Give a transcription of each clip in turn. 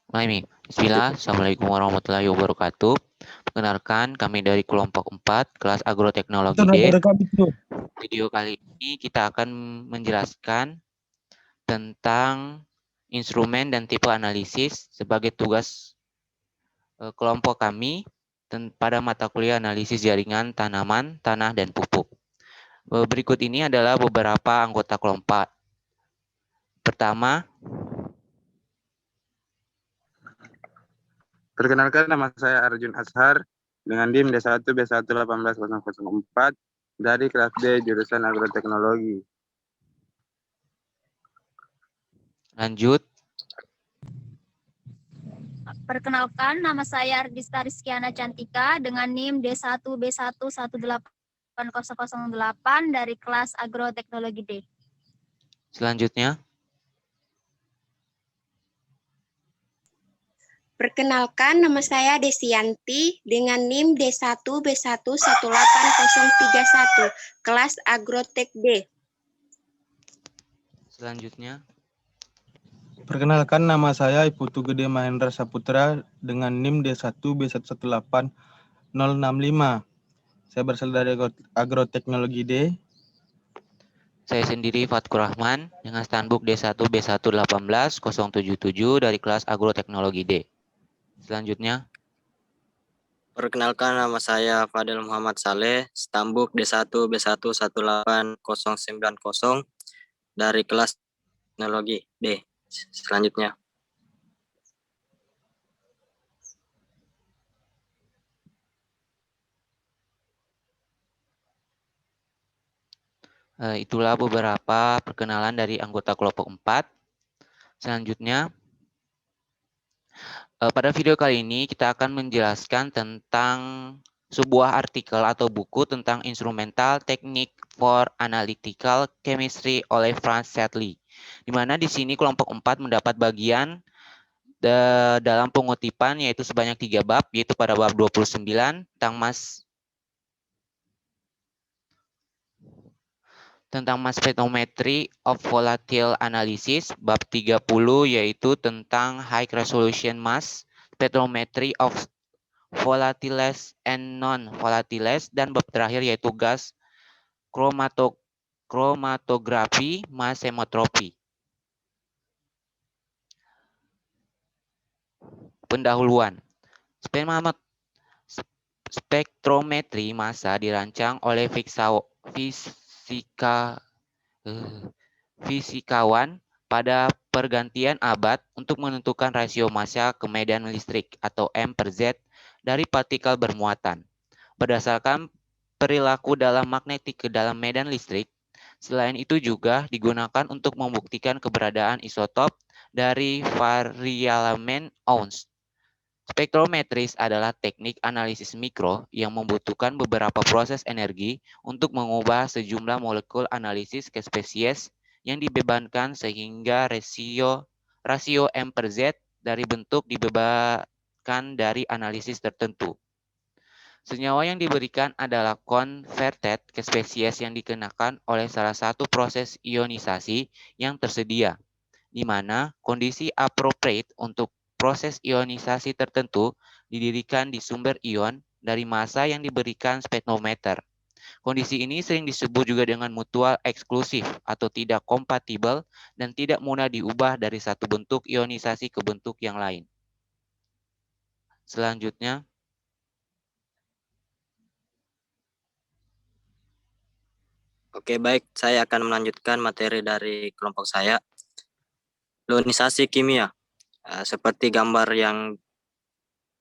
Bismillah, Assalamualaikum warahmatullahi wabarakatuh. Perkenalkan, kami dari kelompok 4, kelas Agroteknologi D. Video kali ini kita akan menjelaskan tentang instrumen dan tipe analisis sebagai tugas kelompok kami pada mata kuliah analisis jaringan tanaman, tanah, dan pupuk. Berikut ini adalah beberapa anggota kelompok. Pertama, perkenalkan, nama saya Arjun Ashar dengan NIM D1B1180004 dari kelas D jurusan Agroteknologi. lanjut. Perkenalkan, nama saya Ardista Rizkiana Cantika dengan NIM D1B1180008 dari kelas Agroteknologi D. Selanjutnya. Perkenalkan, nama saya Desianti dengan NIM D1B1180031, kelas Agrotek D. Selanjutnya. Perkenalkan, nama saya Iputu Gede Mahendra Saputra dengan NIM D1B1180065. Saya berasal dari Agroteknologi D. Saya sendiri Fatkur Rahman dengan standbook D1B1180077 dari kelas Agroteknologi D. Selanjutnya. Perkenalkan, nama saya Fadil Muhammad Saleh, standbook D1B1180090 dari kelas Teknologi D. Selanjutnya. Itulah beberapa perkenalan dari anggota kelompok 4. Selanjutnya, pada video kali ini kita akan menjelaskan tentang sebuah artikel atau buku tentang Instrumental Technique for Analytical Chemistry oleh Franz Sedley. Di mana di sini kelompok 4 mendapat bagian dalam pengutipan yaitu sebanyak 3 bab, yaitu pada bab 29 tentang mass spectrometry of volatile analysis, bab 30 yaitu tentang high resolution mass spectrometry of volatiles and non-volatiles, dan bab terakhir yaitu gas chromatography mass hematropy. Pendahuluan. Spektrometri massa dirancang oleh fisikawan pada pergantian abad untuk menentukan rasio massa ke medan listrik atau M per Z dari partikel bermuatan. Berdasarkan perilaku dalam magnetik ke dalam medan listrik, selain itu juga digunakan untuk membuktikan keberadaan isotop dari variabel Ounce. Spektrometris adalah teknik analisis mikro yang membutuhkan beberapa proses energi untuk mengubah sejumlah molekul analisis ke spesies yang dibebankan sehingga rasio M per Z dari bentuk dibebankan dari analisis tertentu. Senyawa yang diberikan adalah converted ke spesies yang dikenakan oleh salah satu proses ionisasi yang tersedia, di mana kondisi appropriate untuk proses ionisasi tertentu didirikan di sumber ion dari massa yang diberikan spektrometer. Kondisi ini sering disebut juga dengan mutual eksklusif atau tidak kompatibel dan tidak mudah diubah dari satu bentuk ionisasi ke bentuk yang lain. Selanjutnya. Oke, baik. Saya akan melanjutkan materi dari kelompok saya. Ionisasi kimia. Seperti gambar yang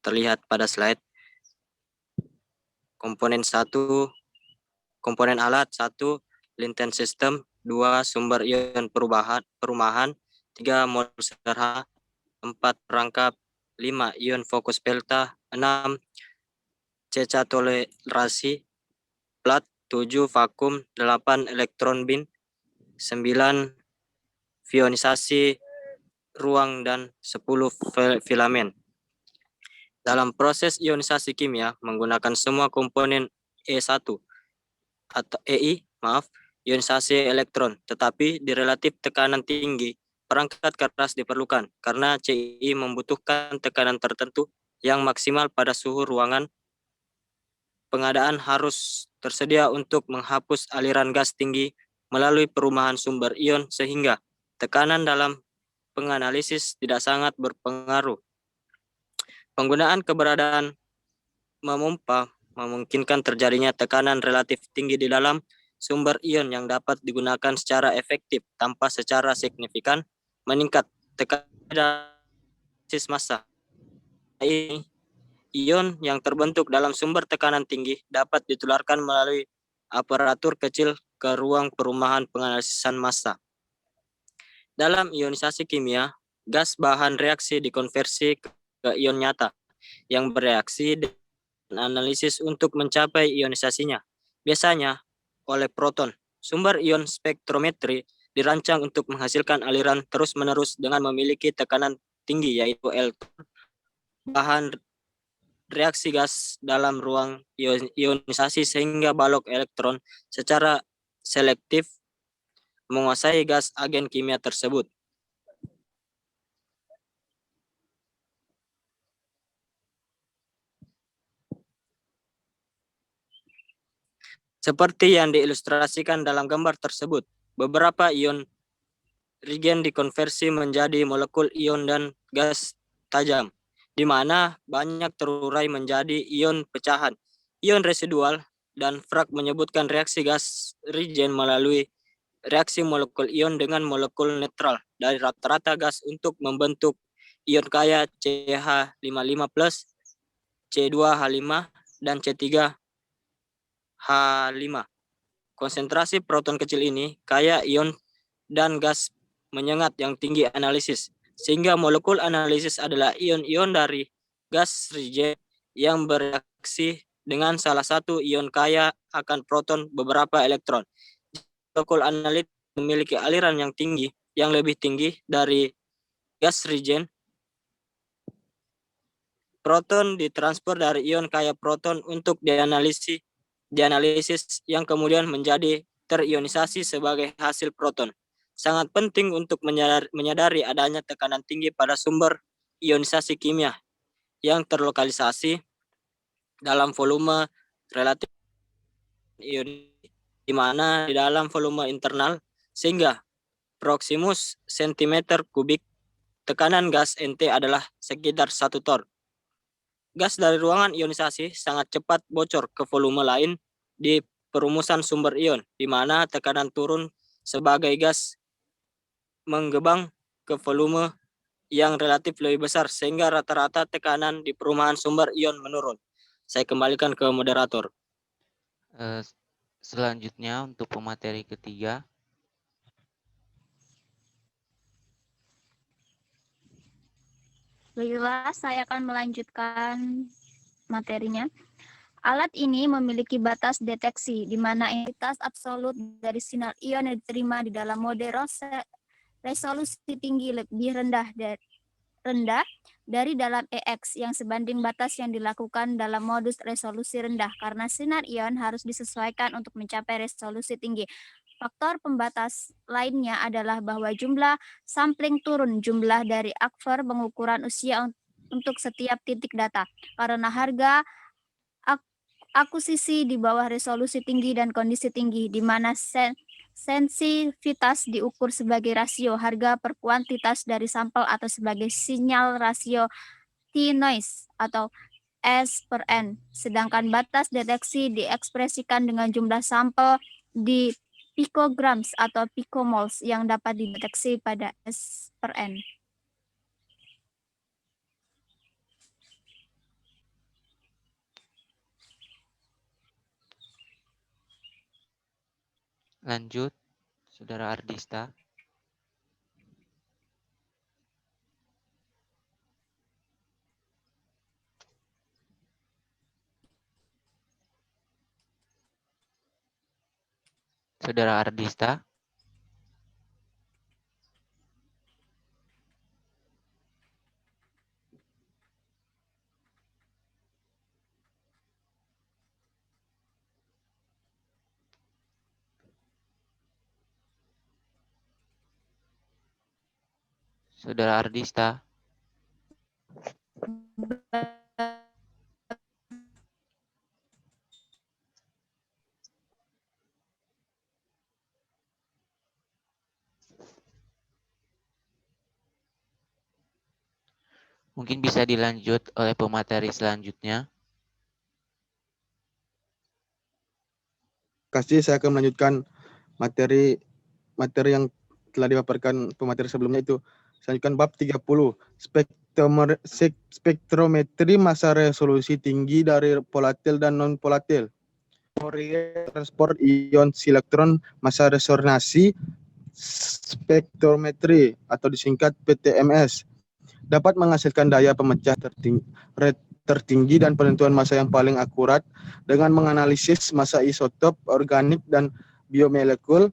terlihat pada slide. Komponen alat 1, linten sistem, 2, sumber ion perumahan, 3, modul sederhana, 4, perangkap, 5, ion fokus pelta, 6, ceca tolerasi, plat, 7, vakum, 8, elektron bin, 9, ionisasi ruang, dan 10, filamen. Dalam proses ionisasi kimia menggunakan semua komponen E1 atau ionisasi elektron, tetapi di relatif tekanan tinggi perangkat keras diperlukan karena CII membutuhkan tekanan tertentu yang maksimal pada suhu ruangan. Pengadaan harus tersedia untuk menghapus aliran gas tinggi melalui perumahan sumber ion sehingga tekanan dalam penganalisis tidak sangat berpengaruh. Penggunaan keberadaan memompa memungkinkan terjadinya tekanan relatif tinggi di dalam sumber ion yang dapat digunakan secara efektif tanpa secara signifikan meningkat tekanan massa. Ini ion yang terbentuk dalam sumber tekanan tinggi dapat ditularkan melalui aparatur kecil ke ruang perumahan penganalisan massa. Dalam ionisasi kimia, gas bahan reaksi dikonversi ke ion nyata yang bereaksi dengan analisis untuk mencapai ionisasinya. Biasanya oleh proton. Sumber ion spektrometri dirancang untuk menghasilkan aliran terus-menerus dengan memiliki tekanan tinggi yaitu elektron bahan reaksi gas dalam ruang ionisasi sehingga balok elektron secara selektif menguasai gas agen kimia tersebut. Seperti yang diilustrasikan dalam gambar tersebut, beberapa ion reagen dikonversi menjadi molekul ion dan gas tajam, di mana banyak terurai menjadi ion pecahan. Ion residual dan Frag menyebutkan reaksi gas reagen melalui reaksi molekul ion dengan molekul netral dari rata-rata gas untuk membentuk ion kaya CH55+, C2H5, dan C3H5. Konsentrasi proton kecil ini kaya ion dan gas menyengat yang tinggi analisis, sehingga molekul analisis adalah ion-ion dari gas reagen yang bereaksi dengan salah satu ion kaya akan proton beberapa elektron. Molekul analisis memiliki aliran yang tinggi, yang lebih tinggi dari gas reagen. Proton ditransfer dari ion kaya proton untuk dianalisis yang kemudian menjadi terionisasi sebagai hasil proton. Sangat penting untuk menyadari adanya tekanan tinggi pada sumber ionisasi kimia yang terlokalisasi dalam volume relatif ion, di mana di dalam volume internal sehingga Proximus cm kubik tekanan gas NT adalah sekitar 1 torr. Gas dari ruangan ionisasi sangat cepat bocor ke volume lain di perumusan sumber ion, di mana tekanan turun sebagai gas menggebang ke volume yang relatif lebih besar, sehingga rata-rata tekanan di perumahan sumber ion menurun. Saya kembalikan ke moderator. Selanjutnya untuk pemateri ketiga. Baiklah, saya akan melanjutkan materinya. Alat ini memiliki batas deteksi, di mana intensitas absolut dari sinar ion yang diterima di dalam mode resolusi tinggi lebih rendah dari dalam EX yang sebanding batas yang dilakukan dalam modus resolusi rendah, karena sinar ion harus disesuaikan untuk mencapai resolusi tinggi. Faktor pembatas lainnya adalah bahwa jumlah sampling turun jumlah dari akver pengukuran usia untuk setiap titik data, karena harga akuisisi di bawah resolusi tinggi dan kondisi tinggi, di mana sensitivitas diukur sebagai rasio harga per kuantitas dari sampel atau sebagai sinyal rasio T-noise atau S per N. Sedangkan batas deteksi diekspresikan dengan jumlah sampel di picograms atau picomoles yang dapat dideteksi pada S per N. Lanjut, Saudara Ardista. Saudara Ardista. Saudara Ardista. Mungkin bisa dilanjut oleh pemateri selanjutnya. Kasih saya akan melanjutkan materi yang telah dipaparkan pemateri sebelumnya itu. Selanjutkan bab 30, spektrometri massa resolusi tinggi dari volatil dan non volatil. Fourier transport ion silektron massa resonansi spektrometri atau disingkat PTMS dapat menghasilkan daya pemecah tertinggi dan penentuan massa yang paling akurat dengan menganalisis massa isotop organik dan biomolekul.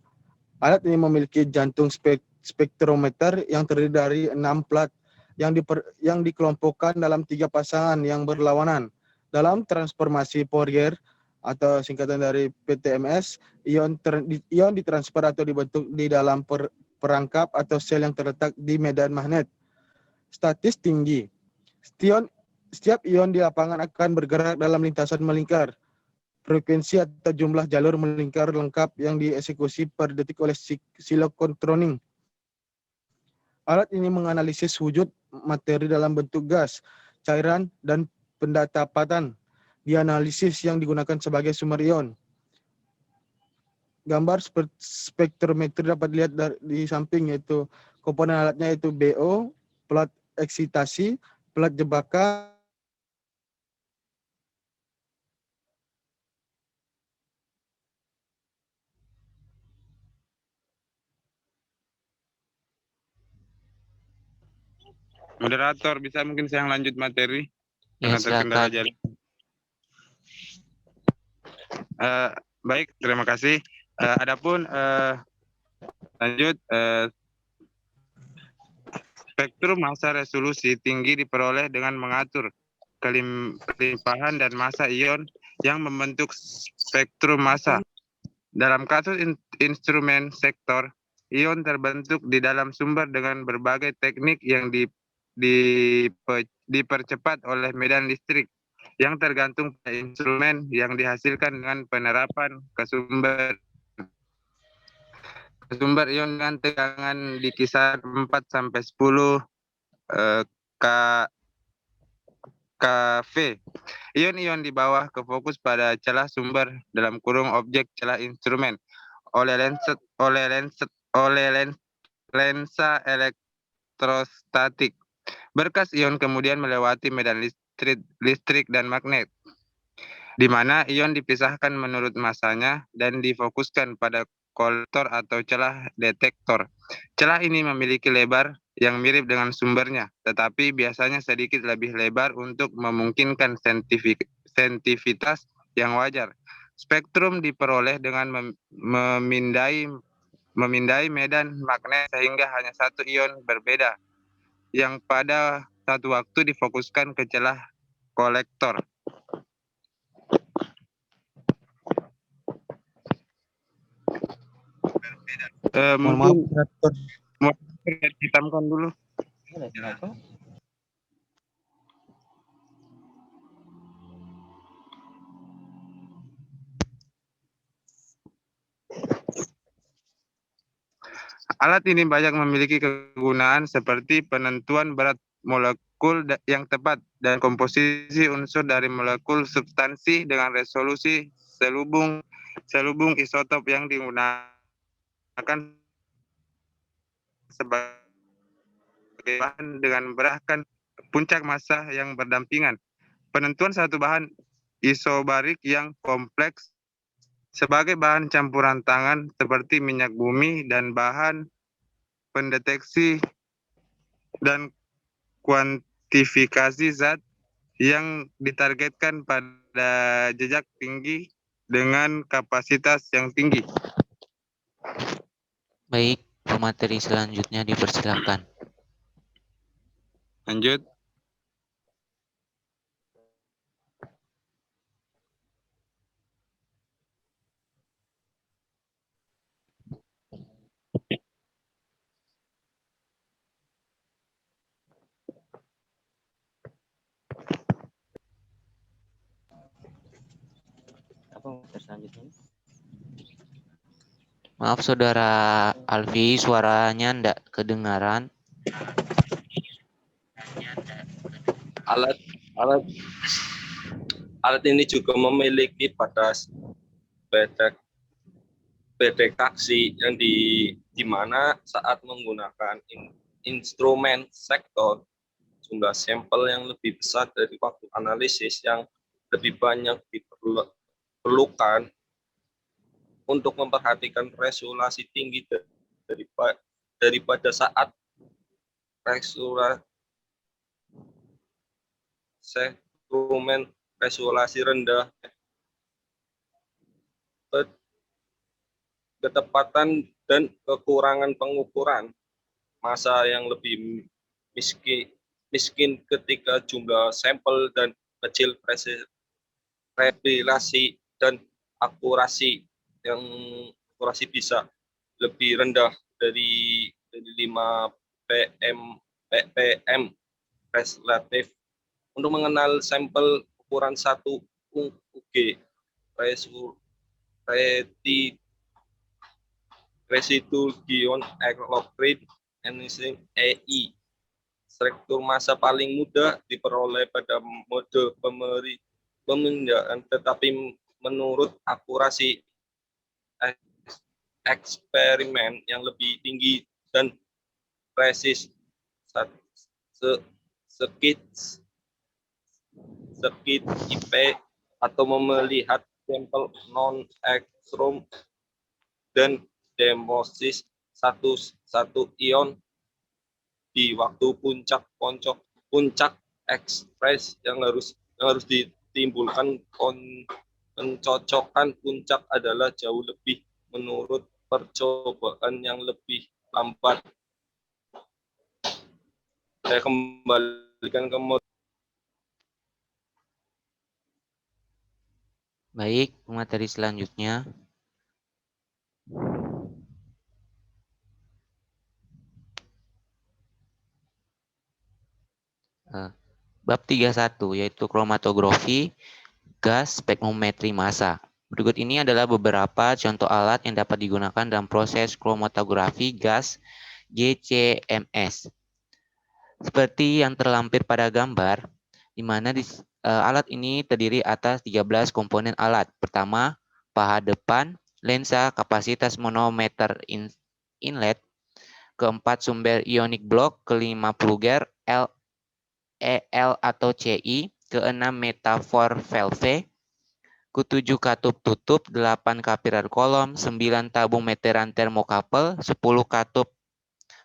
Alat ini memiliki jantung spektrometer yang terdiri dari 6 plat yang dikelompokkan dalam 3 pasangan yang berlawanan. Dalam transformasi Fourier atau singkatan dari PTMS, ion ditransfer atau dibentuk di dalam perangkap atau sel yang terletak di medan magnet statis tinggi. Setiap ion di lapangan akan bergerak dalam lintasan melingkar. Frekuensi atau jumlah jalur melingkar lengkap yang dieksekusi per detik oleh sinkrotroning. Alat ini menganalisis wujud materi dalam bentuk gas, cairan, dan pendapatan dianalisis yang digunakan sebagai sumber ion. Gambar spektrometri dapat dilihat di samping, yaitu komponen alatnya yaitu BO, plat eksitasi, plat jebakan, Moderator, bisa mungkin saya yang lanjut materi? Ya, Karena terkendala silakan. jalan. Baik, terima kasih. Adapun lanjut, spektrum massa resolusi tinggi diperoleh dengan mengatur kelimpahan dan massa ion yang membentuk spektrum massa. Dalam kasus instrumen sektor, ion terbentuk di dalam sumber dengan berbagai teknik yang dipercepat oleh medan listrik yang tergantung pada instrumen yang dihasilkan dengan penerapan ke sumber ion dengan tegangan di kisaran 4 sampai 10 kV. Ion-ion di bawah ke fokus pada celah sumber dalam kurung objek celah instrumen oleh lensa elektrostatik. Berkas ion kemudian melewati medan listrik dan magnet, di mana ion dipisahkan menurut masanya dan difokuskan pada kolektor atau celah detektor. Celah ini memiliki lebar yang mirip dengan sumbernya, tetapi biasanya sedikit lebih lebar untuk memungkinkan sensitivitas yang wajar. Spektrum diperoleh dengan memindai medan magnet sehingga hanya satu ion berbeda yang pada satu waktu difokuskan ke celah kolektor. mohon maaf, Mungkin hitamkan dulu. Alat ini banyak memiliki kegunaan seperti penentuan berat molekul yang tepat dan komposisi unsur dari molekul substansi dengan resolusi selubung isotop yang digunakan sebagai bahan dengan berahkan puncak massa yang berdampingan. Penentuan satu bahan isobarik yang kompleks sebagai bahan campuran tangan seperti minyak bumi dan bahan pendeteksi dan kuantifikasi zat yang ditargetkan pada jejak tinggi dengan kapasitas yang tinggi. Baik, pemateri selanjutnya dipersilakan. Lanjut. materi selanjutnya. Maaf Saudara Alfi, suaranya enggak kedengaran. Alat ini juga memiliki batas deteksi yang di mana saat menggunakan instrumen sektor, jumlah sampel yang lebih besar dari waktu analisis yang lebih banyak diperlukan untuk memperhatikan resolusi tinggi daripada saat instrumen resolusi rendah. Ketepatan dan kekurangan pengukuran massa yang lebih miskin ketika jumlah sampel dan kecil replikasi dan akurasi bisa lebih rendah dari 5 ppm relatif. Untuk mengenal sampel ukuran 1 UG residu ion electrolyte anything EI. Struktur massa paling mudah diperoleh pada mode pemindaian, tetapi menurut akurasi eksperimen yang lebih tinggi dan presis sekit IP atau melihat sampel non ekstrom dan demosis satu ion di waktu puncak ekspres yang harus ditimbulkan. Pencocokan puncak adalah jauh lebih menurut percobaan yang lebih lambat. Saya kembalikan ke Baik, materi selanjutnya. Bab 31 yaitu kromatografi gas spektrometri massa. Berikut ini adalah beberapa contoh alat yang dapat digunakan dalam proses kromatografi gas GCMS. Seperti yang terlampir pada gambar, di mana alat ini terdiri atas 13 komponen alat. Pertama, paha depan, lensa, kapasitas manometer inlet. Keempat, sumber ionik block. Kelima, pluger EL atau CI. Keenam, metafor valve. Ketujuh, katup tutup. 8, kapilar kolom. 9, tabung meteran termokapel. 10, katup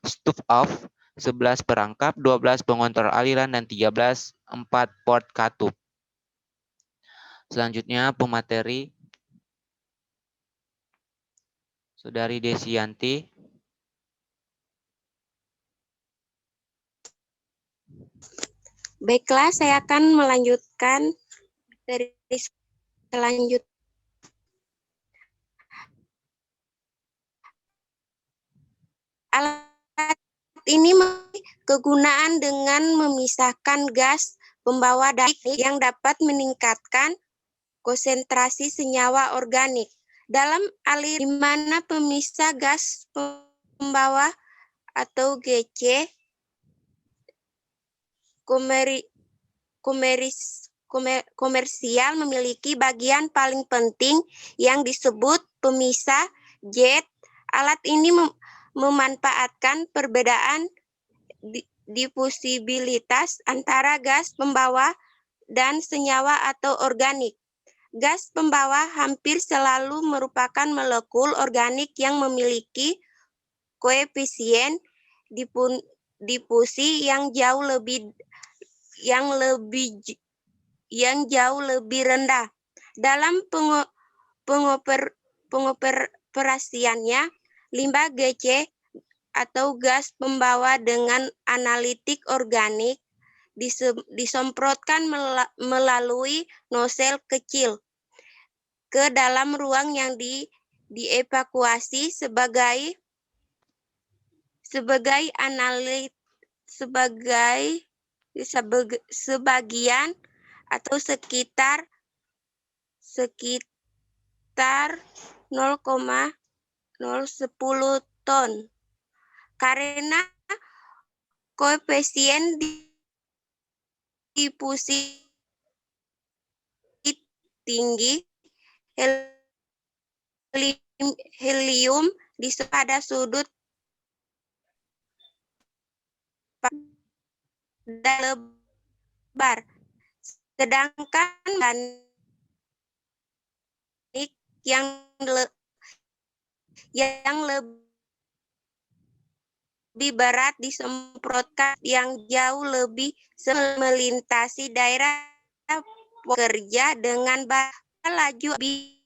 stuff off. 11, perangkap. 12, pengontrol aliran. Dan 13, 4 port katup. Selanjutnya, pemateri Saudari Desianti. Baiklah, saya akan melanjutkan dari selanjutnya. Alat ini kegunaan dengan memisahkan gas pembawa yang dapat meningkatkan konsentrasi senyawa organik dalam aliran, di mana pemisah gas pembawa atau GC komersial memiliki bagian paling penting yang disebut pemisah jet. Alat ini memanfaatkan perbedaan difusibilitas antara gas pembawa dan senyawa atau organik. Gas pembawa hampir selalu merupakan molekul organik yang memiliki koefisien difusi yang jauh lebih rendah. Dalam pengoperasiannya, limbah GC atau gas pembawa dengan analitik organik disemprotkan melalui nosel kecil ke dalam ruang yang dievakuasi sebagian atau sekitar sekitar 0,010 ton. Karena koefisien difusi tinggi, helium pada sudut lebar, sedangkan yang lebih berat disemprotkan yang jauh lebih melintasi daerah pekerja dengan laju lebih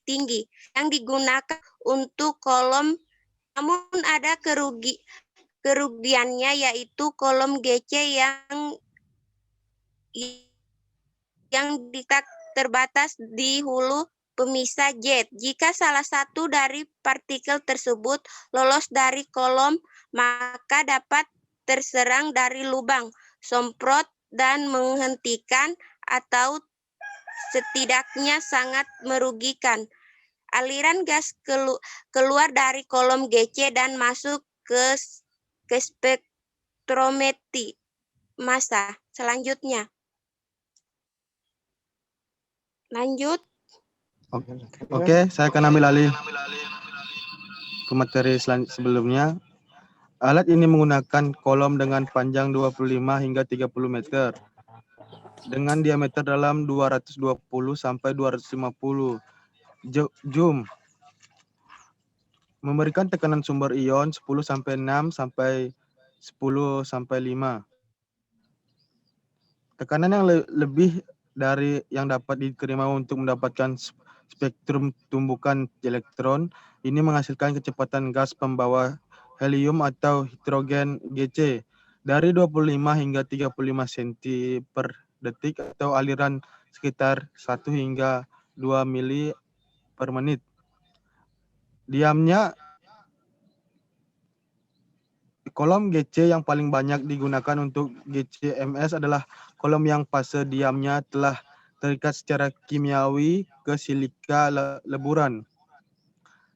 tinggi yang digunakan untuk kolom, namun ada kerugiannya, yaitu kolom GC yang terbatas di hulu pemisah jet. Jika salah satu dari partikel tersebut lolos dari kolom, maka dapat terserang dari lubang semprot dan menghentikan atau setidaknya sangat merugikan. Aliran gas keluar dari kolom GC dan masuk ke spektrometri massa. Selanjutnya. Lanjut. Oke, saya akan ambil alih ke materi sebelumnya. Alat ini menggunakan kolom dengan panjang 25 hingga 30 meter dengan diameter dalam 220 sampai 250 joule. Memberikan tekanan sumber ion 10 sampai 6 sampai 10 sampai 5. Tekanan yang lebih dari yang dapat diterima untuk mendapatkan spektrum tumbukan elektron ini menghasilkan kecepatan gas pembawa helium atau hidrogen GC dari 25 hingga 35 cm per detik atau aliran sekitar 1 hingga 2 mili per menit. Diamnya kolom GC yang paling banyak digunakan untuk GCMS adalah kolom yang fase diamnya telah terikat secara kimiawi ke silika leburan.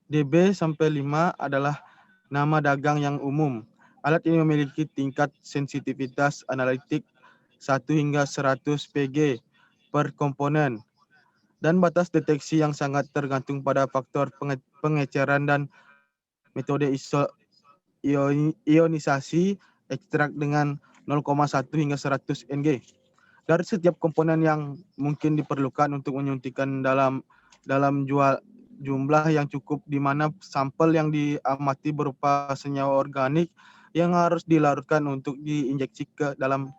DB-5 adalah nama dagang yang umum. Alat ini memiliki tingkat sensitivitas analitik 1 hingga 100 PG per komponen dan batas deteksi yang sangat tergantung pada faktor pengeceran dan metode ionisasi ekstrak dengan 0,1 hingga 100 Ng. Dari setiap komponen yang mungkin diperlukan untuk menyuntikkan dalam jumlah yang cukup, di mana sampel yang diamati berupa senyawa organik yang harus dilarutkan untuk diinjeksi ke dalam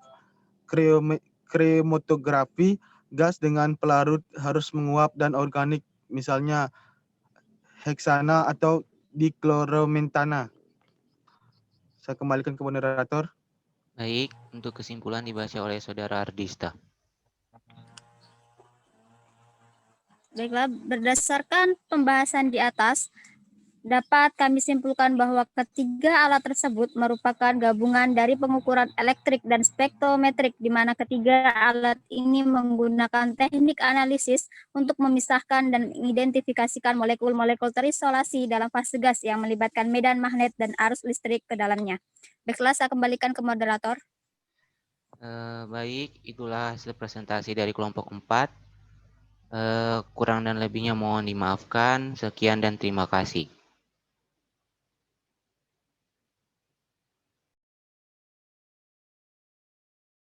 kromatografi. Gas dengan pelarut harus menguap dan organik, misalnya heksana atau dikloromentana. Saya kembalikan ke moderator. Baik, untuk kesimpulan dibaca oleh Saudara Ardista. Baiklah, berdasarkan pembahasan di atas, dapat kami simpulkan bahwa ketiga alat tersebut merupakan gabungan dari pengukuran elektrik dan spektrometrik, di mana ketiga alat ini menggunakan teknik analisis untuk memisahkan dan mengidentifikasikan molekul-molekul terisolasi dalam fase gas yang melibatkan medan magnet dan arus listrik ke dalamnya. Baiklah, saya kembalikan ke moderator. Baik, itulah hasil presentasi dari kelompok 4. Kurang dan lebihnya mohon dimaafkan. Sekian dan terima kasih.